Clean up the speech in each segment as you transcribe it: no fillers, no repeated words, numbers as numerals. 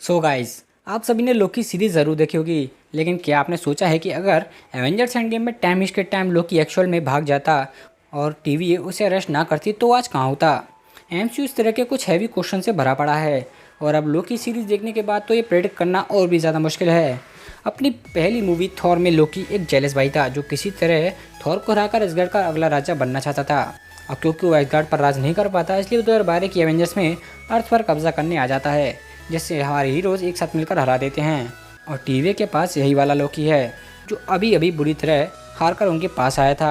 So guys, आप सभी ने लोकी सीरीज ज़रूर देखी होगी, लेकिन क्या आपने सोचा है कि अगर एवेंजर्स एंड गेम में टाइम के टाइम लोकी एक्चुअल में भाग जाता और टीवी उसे अरेस्ट ना करती तो आज कहाँ होता। एमसीयू इस तरह के कुछ हैवी क्वेश्चन से भरा पड़ा है और अब लोकी सीरीज देखने के बाद तो ये प्रेडिक्ट करना और भी ज़्यादा मुश्किल है। अपनी पहली मूवी थॉर में लोकी एक जेलस भाई था जो किसी तरह थॉर को हराकर असगर्ड का अगला राजा बनना चाहता था। और क्योंकि वो असगर्ड पर राज नहीं कर पाता, इसलिए 2012 की एवेंजर्स में अर्थ पर कब्जा करने आ जाता है, जिससे हमारे हीरोज़ एक साथ मिलकर हरा देते हैं। और टीवी के पास यही वाला लोकी है जो अभी अभी बुरी तरह हार कर उनके पास आया था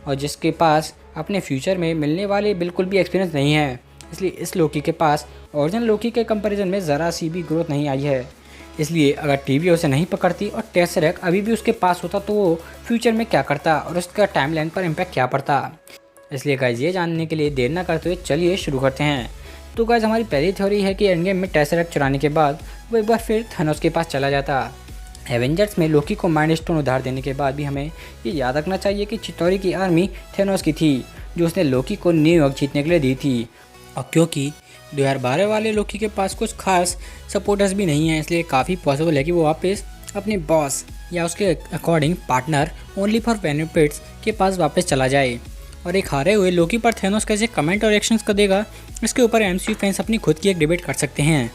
और जिसके पास अपने फ्यूचर में मिलने वाले बिल्कुल भी एक्सपीरियंस नहीं है। इसलिए इस लोकी के पास ओरिजिनल लोकी के कंपैरिजन में ज़रा सी भी ग्रोथ नहीं आई है। इसलिए अगर टीवी उसे नहीं पकड़ती और टेसरेक्ट अभी भी उसके पास होता तो वो फ्यूचर में क्या करता और उसका टाइमलाइन पर इम्पैक्ट क्या पड़ता। इसलिए गाइस, ये जानने के लिए देर ना करते हुए चलिए शुरू करते हैं। तो गाइस, हमारी पहली थ्योरी है कि एंड गेम में टेसरेक्ट चुराने के बाद वो एक बार फिर थानोस के पास चला जाता। एवेंजर्स में लोकी को माइंड स्टोन उधार देने के बाद भी हमें ये याद रखना चाहिए कि चितौरी की आर्मी थेनोस की थी जो उसने लोकी को न्यूयॉर्क जीतने के लिए दी थी। और क्योंकि 2012 वाले लोकी के पास कुछ खास सपोर्टर्स भी नहीं हैं, इसलिए काफ़ी पॉसिबल है कि वो वापस अपने बॉस या उसके according partner only for benefits के पास वापस चला जाए। और एक हारे हुए लोकी पर थेनोस कैसे कमेंट और एक्शंस कर देगा, इसके ऊपर एमसीयू फैंस अपनी खुद की एक डिबेट कर सकते हैं।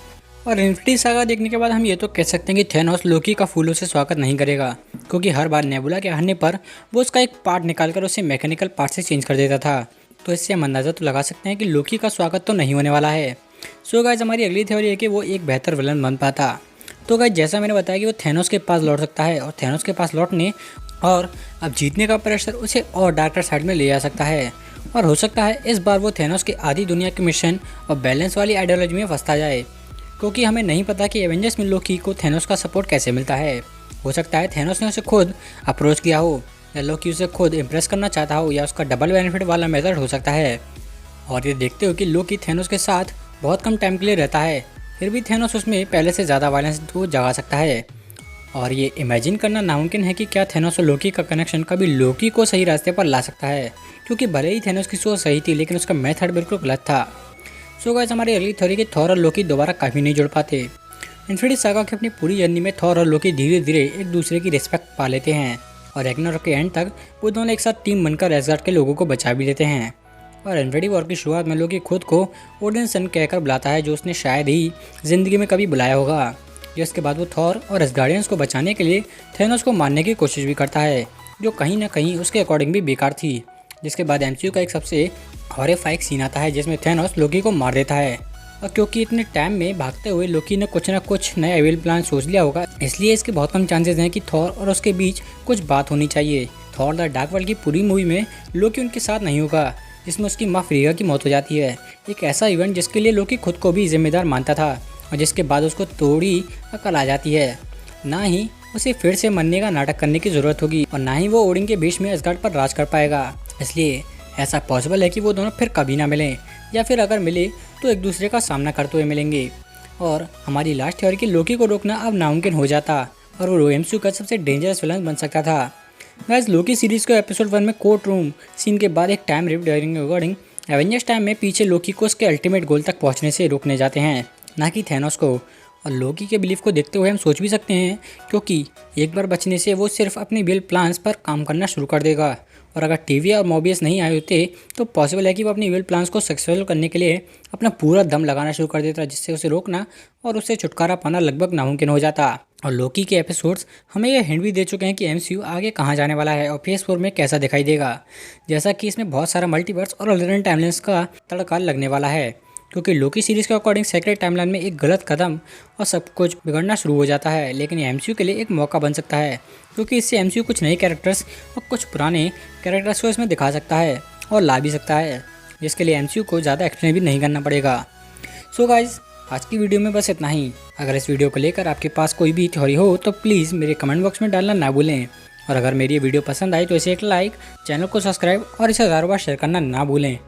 और इन्फिनिटी सागा देखने के बाद हम ये तो कह सकते हैं कि थेनोस लोकी का फूलों से स्वागत नहीं करेगा, क्योंकि हर बार नेबुला के हारने पर वो उसका एक पार्ट निकालकर उसे मैकेनिकल पार्ट से चेंज कर देता था। तो इससे हम अंदाज़ा तो लगा सकते हैं कि लोकी का स्वागत तो नहीं होने वाला है। सो गाइस, हमारी अगली थ्योरी है कि वो एक बेहतर विलन बन पाता। तो गाइस, जैसा मैंने बताया कि वो थेनोस के पास लौट सकता है और थेनोस के पास लौटने और अब जीतने का प्रेशर उसे और डार्कर साइड में ले जा सकता है। और हो सकता है इस बार वो थेनोस के आधी दुनिया के मिशन और बैलेंस वाली आइडियोलॉजी में फंसता जाए, क्योंकि हमें नहीं पता कि एवेंजर्स में लोकी को थेनोस का सपोर्ट कैसे मिलता है। हो सकता है थेनोस ने उसे खुद अप्रोच किया हो या लोकी उसे खुद इम्प्रेस करना चाहता हो या उसका डबल बेनिफिट वाला मेथड हो सकता है। और ये देखते हो कि लोकी थेनोस के साथ बहुत कम टाइम के लिए रहता है, फिर भी थेनोस उसमें पहले से ज़्यादा वायलेंस को जगा सकता है। और ये इमेजिन करना नामुमकिन है कि क्या थेनोस और लोकी का कनेक्शन कभी लोकी को सही रास्ते पर ला सकता है, क्योंकि भले ही थेनोस की सोच सही थी लेकिन उसका मेथड बिल्कुल गलत था। सो गाइस, हमारी अगली थ्योरी कि थॉर और लोकी दोबारा कभी नहीं जुड़ पाते। इन्फिनिटी सागा की अपनी पूरी जर्नी में थॉर और लोकी धीरे धीरे एक दूसरे की रिस्पेक्ट पा लेते हैं और रैग्नारोक के एंड तक वो दोनों एक साथ टीम बनकर एसगार्ड के लोगों को बचा भी लेते हैं। और इन्फिनिटी वॉर की शुरुआत में लोकी खुद को ओडिन सन कहकर बुलाता है, जो उसने शायद ही जिंदगी में कभी बुलाया होगा। जिसके बाद वो थॉर और एसगार्डियंस को बचाने के लिए थेनोस को मारने की कोशिश भी करता है, जो कहीं ना कहीं उसके अकॉर्डिंग भी बेकार थी। जिसके बाद एमसीयू का एक सबसे हॉरिफाइंग सीन आता है जिसमें थेनोस लोकी को मार देता है। और क्योंकि इतने टाइम में भागते हुए लोकी ने कुछ ना कुछ नया एविल प्लान सोच लिया होगा, इसलिए इसके बहुत कम चांसेस हैं कि थॉर और उसके बीच कुछ बात होनी चाहिए। थॉर द डार्क वर्ल्ड की पूरी मूवी में लोकी उनके साथ नहीं होगा, जिसमें उसकी माँ फ्रीगा की मौत हो जाती है। एक ऐसा इवेंट जिसके लिए लोकी खुद को भी जिम्मेदार मानता था और जिसके बाद उसको थोड़ी अकल आ जाती है। ना ही उसे फिर से मरने का नाटक करने की ज़रूरत होगी और ना ही वो ओडिन के बीच में असगार्ड पर राज कर पाएगा। इसलिए ऐसा पॉसिबल है कि वो दोनों फिर कभी ना मिलें, या फिर अगर मिले तो एक दूसरे का सामना करते हुए मिलेंगे। और हमारी लास्ट थ्योरी कि लोकी को रोकना अब नामुमकिन हो जाता और वो एमसीयू का सबसे डेंजरस विलन बन सकता था। गाइस, लोकी सीरीज़ के एपिसोड 1 में कोर्ट रूम सीन के बाद एक टाइम रिकॉर्डिंग एवेंजर्स टाइम में पीछे लोकी को उसके अल्टीमेट गोल तक पहुंचने से रोकने जाते हैं, ना कि थेनोस को। और लोकी के बिलीफ को देखते हुए हम सोच भी सकते हैं, क्योंकि एक बार बचने से वो सिर्फ अपने विल प्लान्स पर काम करना शुरू कर देगा। और अगर टीवी और मोबियस नहीं आए होते तो पॉसिबल है कि वो अपनी विल प्लान्स को सक्सेसफुल करने के लिए अपना पूरा दम लगाना शुरू कर देता, जिससे उसे रोकना और उससे छुटकारा पाना लगभग नामुमकिन हो जाता। और लोकी के एपिसोड्स हमें यह हिंट भी दे चुके हैं कि एमसीयू आगे कहाँ जाने वाला है और फेज 4 में कैसा दिखाई देगा, जैसा कि इसमें बहुत सारा मल्टीवर्स और अल्टरनेट टाइमलाइंस का तड़का लगने वाला है। क्योंकि लोकी सीरीज़ के अकॉर्डिंग सेक्रेट टाइमलाइन में एक गलत कदम और सब कुछ बिगड़ना शुरू हो जाता है, लेकिन ये एमसीयू के लिए एक मौका बन सकता है, क्योंकि इससे एमसीयू कुछ नए कैरेक्टर्स और कुछ पुराने कैरेक्टर्स को इसमें दिखा सकता है और ला भी सकता है, जिसके लिए एमसीयू को ज़्यादा एक्सप्लेन भी नहीं करना पड़ेगा। सो गाइज, आज की वीडियो में बस इतना ही। अगर इस वीडियो को लेकर आपके पास कोई भी थ्योरी हो तो प्लीज़ मेरे कमेंट बॉक्स में डालना ना भूलें। और अगर मेरी ये वीडियो पसंद आई तो इसे एक लाइक, चैनल को सब्सक्राइब और इसे हज़ारों बार शेयर करना ना भूलें।